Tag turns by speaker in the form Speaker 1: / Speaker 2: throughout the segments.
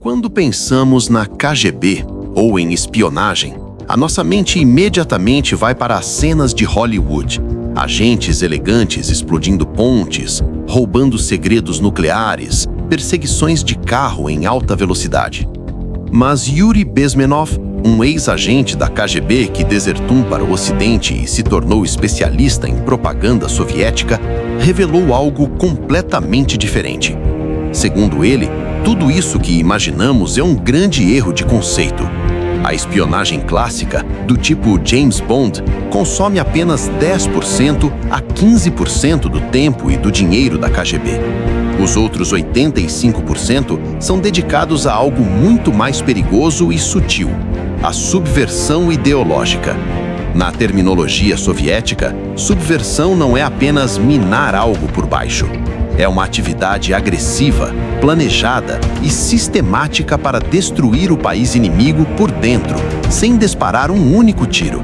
Speaker 1: Quando pensamos na KGB ou em espionagem, a nossa mente imediatamente vai para as cenas de Hollywood. Agentes elegantes explodindo pontes, roubando segredos nucleares, perseguições de carro em alta velocidade. Mas Yuri Bezmenov, um ex-agente da KGB que desertou para o Ocidente e se tornou especialista em propaganda soviética, revelou algo completamente diferente. Segundo ele, tudo isso que imaginamos é um grande erro de conceito. A espionagem clássica, do tipo James Bond, consome apenas 10% a 15% do tempo e do dinheiro da KGB. Os outros 85% são dedicados a algo muito mais perigoso e sutil: a subversão ideológica. Na terminologia soviética, subversão não é apenas minar algo por baixo. É uma atividade agressiva, planejada e sistemática para destruir o país inimigo por dentro, sem disparar um único tiro.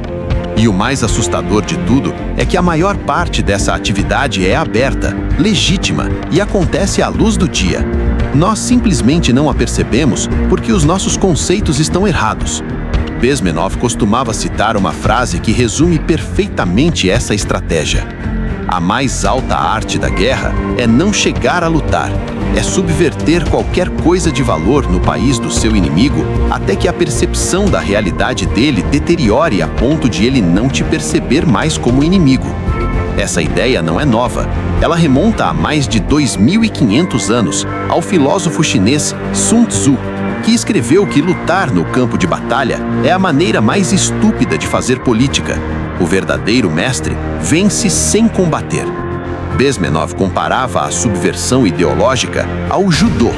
Speaker 1: E o mais assustador de tudo é que a maior parte dessa atividade é aberta, legítima e acontece à luz do dia. Nós simplesmente não a percebemos porque os nossos conceitos estão errados. Bezmenov costumava citar uma frase que resume perfeitamente essa estratégia: a mais alta arte da guerra é não chegar a lutar, é subverter qualquer coisa de valor no país do seu inimigo até que a percepção da realidade dele deteriore a ponto de ele não te perceber mais como inimigo. Essa ideia não é nova. Ela remonta a mais de 2.500 anos ao filósofo chinês Sun Tzu, que escreveu que lutar no campo de batalha é a maneira mais estúpida de fazer política. O verdadeiro mestre vence sem combater. Bezmenov comparava a subversão ideológica ao judô.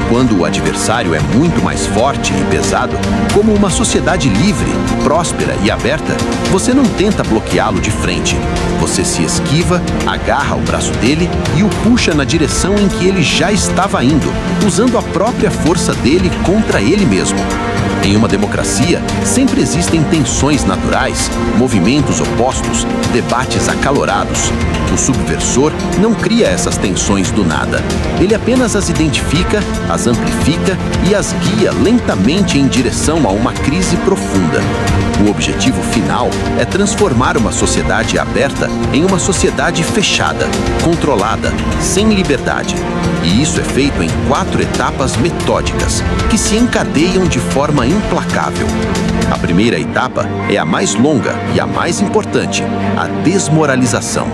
Speaker 1: Quando o adversário é muito mais forte e pesado, como uma sociedade livre, próspera e aberta, você não tenta bloqueá-lo de frente. Você se esquiva, agarra o braço dele e o puxa na direção em que ele já estava indo, usando a própria força dele contra ele mesmo. Em uma democracia, sempre existem tensões naturais, movimentos opostos, debates acalorados. O subversor não cria essas tensões do nada. Ele apenas as identifica, as amplifica e as guia lentamente em direção a uma crise profunda. O objetivo final é transformar uma sociedade aberta em uma sociedade fechada, controlada, sem liberdade. E isso é feito em 4 etapas metódicas, que se encadeiam de forma implacável. A primeira etapa é a mais longa e a mais importante: a desmoralização.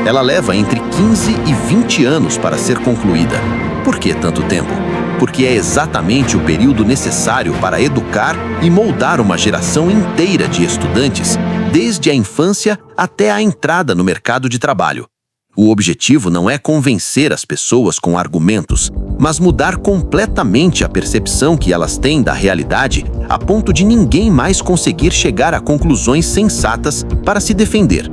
Speaker 1: Ela leva entre 15 e 20 anos para ser concluída. Por que tanto tempo? Porque é exatamente o período necessário para educar e moldar uma geração inteira de estudantes, desde a infância até a entrada no mercado de trabalho. O objetivo não é convencer as pessoas com argumentos, mas mudar completamente a percepção que elas têm da realidade a ponto de ninguém mais conseguir chegar a conclusões sensatas para se defender.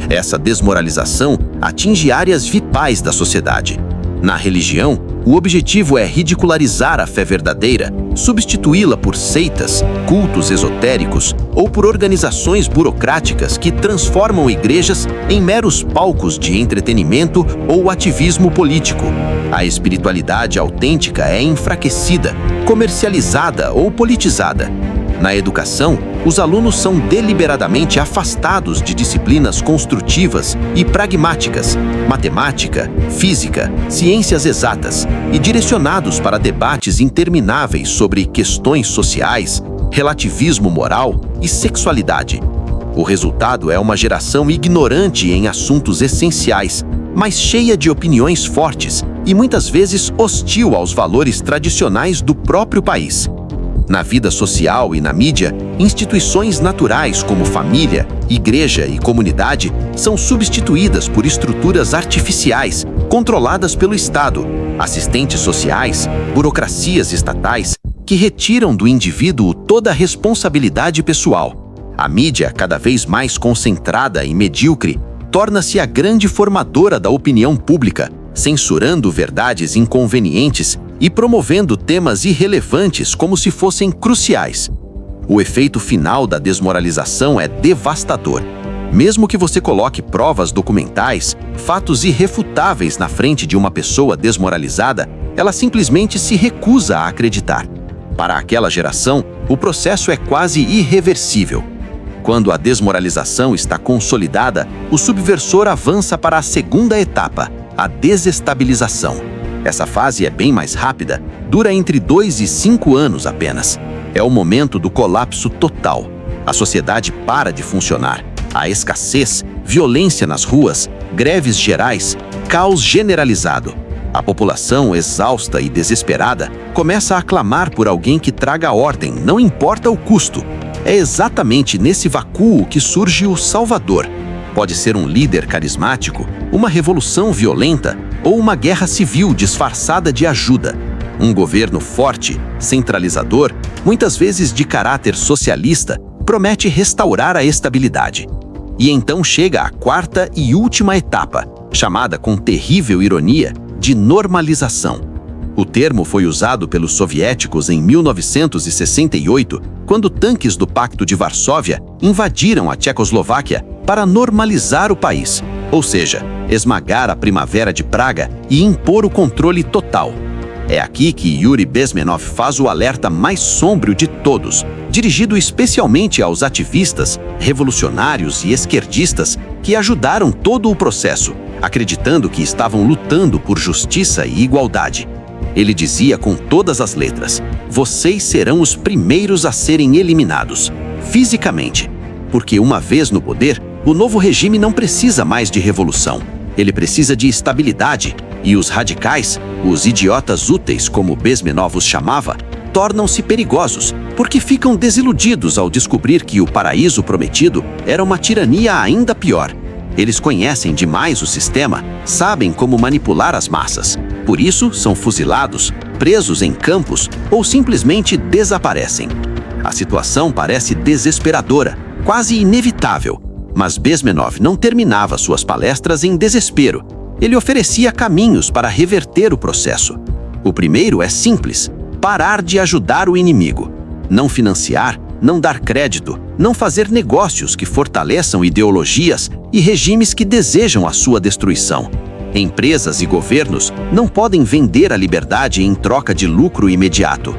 Speaker 1: Essa desmoralização atinge áreas vitais da sociedade. Na religião, o objetivo é ridicularizar a fé verdadeira, substituí-la por seitas, cultos esotéricos ou por organizações burocráticas que transformam igrejas em meros palcos de entretenimento ou ativismo político. A espiritualidade autêntica é enfraquecida, comercializada ou politizada. Na educação, os alunos são deliberadamente afastados de disciplinas construtivas e pragmáticas, matemática, física, ciências exatas, e direcionados para debates intermináveis sobre questões sociais, relativismo moral e sexualidade. O resultado é uma geração ignorante em assuntos essenciais, mas cheia de opiniões fortes e muitas vezes hostil aos valores tradicionais do próprio país. Na vida social e na mídia, instituições naturais como família, igreja e comunidade são substituídas por estruturas artificiais, controladas pelo Estado, assistentes sociais, burocracias estatais, que retiram do indivíduo toda a responsabilidade pessoal. A mídia, cada vez mais concentrada e medíocre, torna-se a grande formadora da opinião pública, censurando verdades inconvenientes e promovendo temas irrelevantes como se fossem cruciais. O efeito final da desmoralização é devastador. Mesmo que você coloque provas documentais, fatos irrefutáveis na frente de uma pessoa desmoralizada, ela simplesmente se recusa a acreditar. Para aquela geração, o processo é quase irreversível. Quando a desmoralização está consolidada, o subversor avança para a segunda etapa, a desestabilização. Essa fase é bem mais rápida, dura entre 2 e 5 anos apenas. É o momento do colapso total. A sociedade para de funcionar. Há escassez, violência nas ruas, greves gerais, caos generalizado. A população, exausta e desesperada, começa a clamar por alguém que traga ordem, não importa o custo. É exatamente nesse vácuo que surge o Salvador. Pode ser um líder carismático, uma revolução violenta ou uma guerra civil disfarçada de ajuda. Um governo forte, centralizador, muitas vezes de caráter socialista, promete restaurar a estabilidade. E então chega a quarta e última etapa, chamada com terrível ironia de normalização. O termo foi usado pelos soviéticos em 1968, quando tanques do Pacto de Varsóvia invadiram a Tchecoslováquia para normalizar o país, ou seja, esmagar a Primavera de Praga e impor o controle total. É aqui que Yuri Bezmenov faz o alerta mais sombrio de todos, dirigido especialmente aos ativistas, revolucionários e esquerdistas que ajudaram todo o processo, acreditando que estavam lutando por justiça e igualdade. Ele dizia com todas as letras: vocês serão os primeiros a serem eliminados, fisicamente, porque uma vez no poder, o novo regime não precisa mais de revolução. Ele precisa de estabilidade, e os radicais, os idiotas úteis, como Bezmenov os chamava, tornam-se perigosos, porque ficam desiludidos ao descobrir que o paraíso prometido era uma tirania ainda pior. Eles conhecem demais o sistema, sabem como manipular as massas. Por isso, são fuzilados, presos em campos ou simplesmente desaparecem. A situação parece desesperadora, quase inevitável. Mas Bezmenov não terminava suas palestras em desespero. Ele oferecia caminhos para reverter o processo. O primeiro é simples: parar de ajudar o inimigo. Não financiar, não dar crédito, não fazer negócios que fortaleçam ideologias e regimes que desejam a sua destruição. Empresas e governos não podem vender a liberdade em troca de lucro imediato.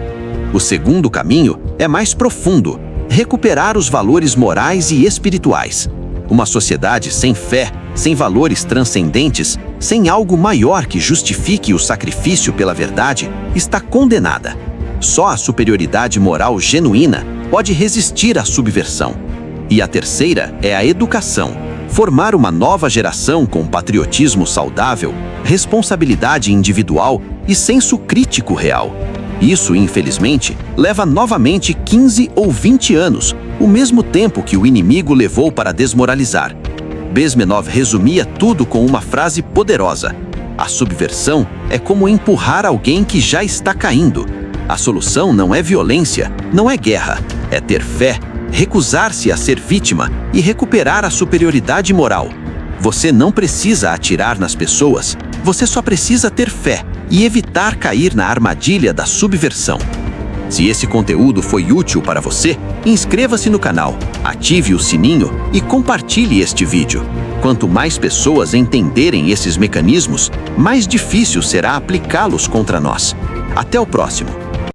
Speaker 1: O segundo caminho é mais profundo: recuperar os valores morais e espirituais. Uma sociedade sem fé, sem valores transcendentes, sem algo maior que justifique o sacrifício pela verdade, está condenada. Só a superioridade moral genuína pode resistir à subversão. E a terceira é a educação. Formar uma nova geração com patriotismo saudável, responsabilidade individual e senso crítico real. Isso, infelizmente, leva novamente 15 ou 20 anos, o mesmo tempo que o inimigo levou para desmoralizar. Bezmenov resumia tudo com uma frase poderosa: a subversão é como empurrar alguém que já está caindo. A solução não é violência, não é guerra, é ter fé, recusar-se a ser vítima e recuperar a superioridade moral. Você não precisa atirar nas pessoas, você só precisa ter fé e evitar cair na armadilha da subversão. Se esse conteúdo foi útil para você, inscreva-se no canal, ative o sininho e compartilhe este vídeo. Quanto mais pessoas entenderem esses mecanismos, mais difícil será aplicá-los contra nós. Até o próximo!